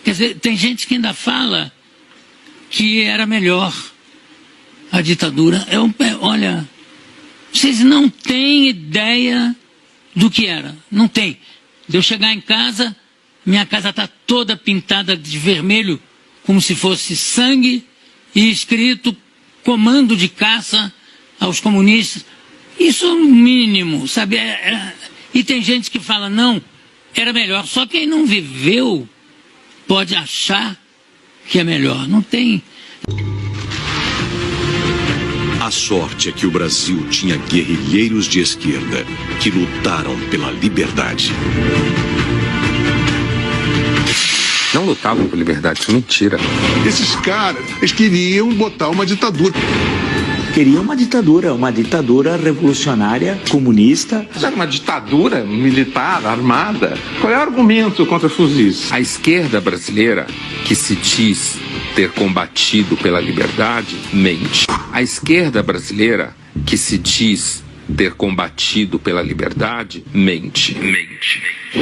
Quer dizer, tem gente que ainda fala que era melhor a ditadura. Olha, vocês não têm ideia do que era. Não tem. De eu chegar em casa, minha casa está toda pintada de vermelho, como se fosse sangue, e escrito comando de caça aos comunistas. Isso é o mínimo, sabe? E tem gente que fala, não, era melhor. Só quem não viveu pode achar que é melhor. Não tem. A sorte é que o Brasil tinha guerrilheiros de esquerda que lutaram pela liberdade. Não lutavam por liberdade, isso é mentira. Esses caras, eles queriam botar uma ditadura. Queria uma ditadura revolucionária, comunista. Era uma ditadura militar, armada. Qual é o argumento contra fuzis? A esquerda brasileira, que se diz ter combatido pela liberdade, mente. A esquerda brasileira, que se diz ter combatido pela liberdade, mente.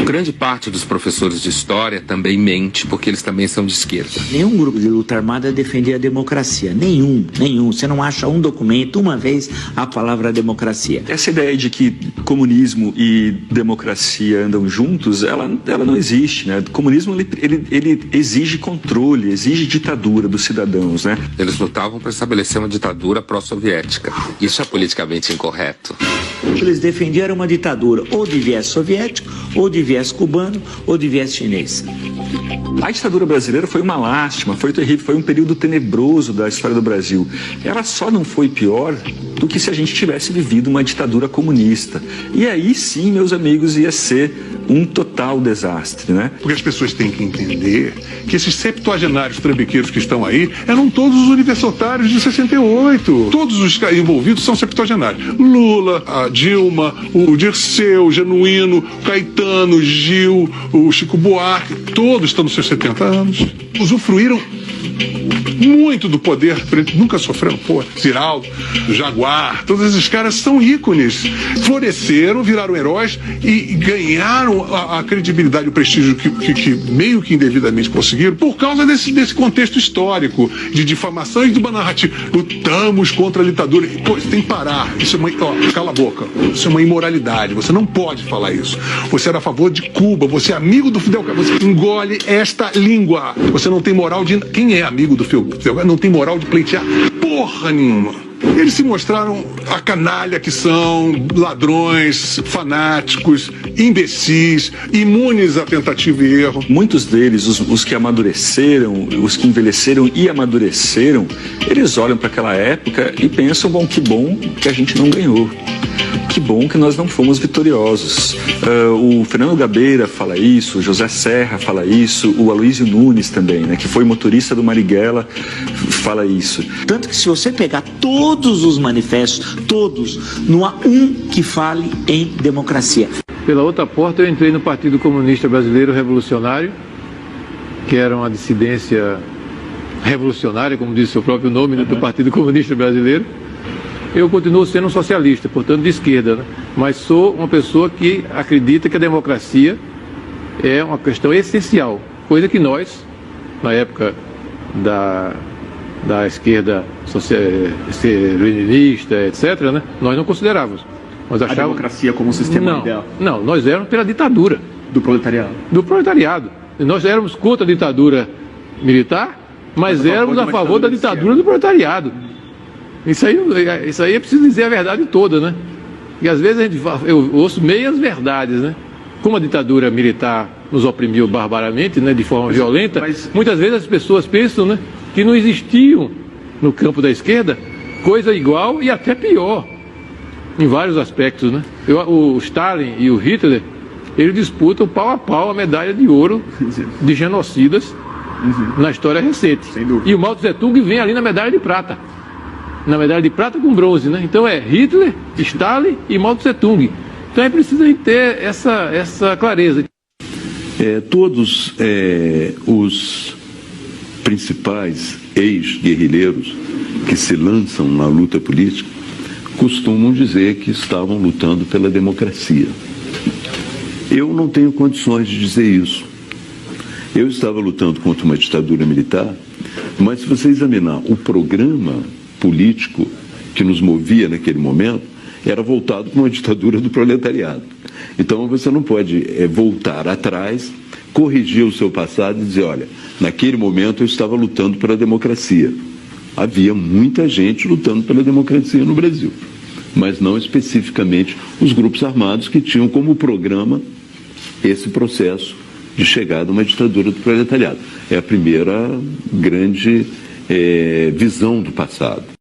Grande parte dos professores de história também mente, porque eles também são de esquerda. Nenhum grupo de luta armada defendia a democracia. Nenhum. Você não acha um documento, uma vez, a palavra democracia. Essa ideia de que comunismo e democracia andam juntos, ela não existe, né? O comunismo, ele exige controle, exige ditadura dos cidadãos, né? Eles lutavam para estabelecer uma ditadura pró-soviética. Isso é politicamente incorreto. Eles defendiam uma ditadura ou de viés soviético, ou de viés cubano, ou de viés chinês. A ditadura brasileira foi uma lástima, foi terrível, foi um período tenebroso da história do Brasil. Ela só não foi pior do que se a gente tivesse vivido uma ditadura comunista. E aí sim, meus amigos, ia ser um total desastre, né? Porque as pessoas têm que entender que esses septuagenários trambiqueiros que estão aí eram todos os universitários de 68. Todos os envolvidos são septuagenários. Lula, a Dilma, o Dirceu, o Genuíno, o Caetano, o Gil, o Chico Buarque, todos estão nos seus 70 anos. Usufruíram muito do poder, nunca sofreram, Ziraldo, Jaguar, todos esses caras são ícones, floresceram, viraram heróis e ganharam a credibilidade e o prestígio que meio que indevidamente conseguiram por causa desse contexto histórico de difamação e de uma narrativa. Lutamos contra a ditadura. Isso tem que parar. Isso é cala a boca. Isso é uma imoralidade. Você não pode falar isso. Você era a favor de Cuba, você é amigo do Fidel Castro. Você engole esta língua. Você não tem moral de... Quem é amigo do Fidel Castro não tem moral de pleitear porra nenhuma. Eles se mostraram a canalha que são, ladrões, fanáticos, imbecis, imunes a tentativa e erro. Muitos deles, os que amadureceram, os que envelheceram e amadureceram, eles olham para aquela época e pensam, bom, que bom que a gente não ganhou. Que bom que nós não fomos vitoriosos. O Fernando Gabeira fala isso, o José Serra fala isso, o Aloysio Nunes também, né, que foi motorista do Marighella, fala isso. Tanto que se você pegar todos os manifestos, todos, não há um que fale em democracia. Pela outra porta eu entrei no Partido Comunista Brasileiro Revolucionário, que era uma dissidência revolucionária, como diz o seu próprio nome, né, do Partido Comunista Brasileiro. Eu continuo sendo um socialista, portanto de esquerda, né? Mas sou uma pessoa que acredita que a democracia é uma questão essencial, coisa que nós, na época da esquerda leninista, etc., né, nós não considerávamos. Nós achávamos... A democracia como um sistema ideal? Não, nós éramos pela ditadura. Do proletariado? Do proletariado. Nós éramos contra a ditadura militar, mas éramos a favor da ditadura do proletariado. Isso aí é preciso dizer a verdade toda, né? E às vezes eu ouço meias verdades, né? Como a ditadura militar nos oprimiu barbaramente, né, de forma violenta, muitas vezes as pessoas pensam, né, que não existiam no campo da esquerda coisa igual e até pior, em vários aspectos, né? O Stalin e o Hitler, eles disputam pau a pau a medalha de ouro de genocidas na história recente. E o Mao Tse Tung vem ali na medalha de prata. Na medalha de prata com bronze, né? Então é Hitler, Stalin e Mao Tse Tung. Então é preciso a gente ter essa clareza. Todos os principais ex-guerrilheiros que se lançam na luta política costumam dizer que estavam lutando pela democracia. Eu não tenho condições de dizer isso. Eu estava lutando contra uma ditadura militar, mas se você examinar o programa político que nos movia naquele momento, era voltado para uma ditadura do proletariado. Então você não pode voltar atrás, corrigir o seu passado e dizer, olha, naquele momento eu estava lutando pela democracia. Havia muita gente lutando pela democracia no Brasil, mas não especificamente os grupos armados que tinham como programa esse processo de chegada a uma ditadura do proletariado. É a primeira grande visão do passado.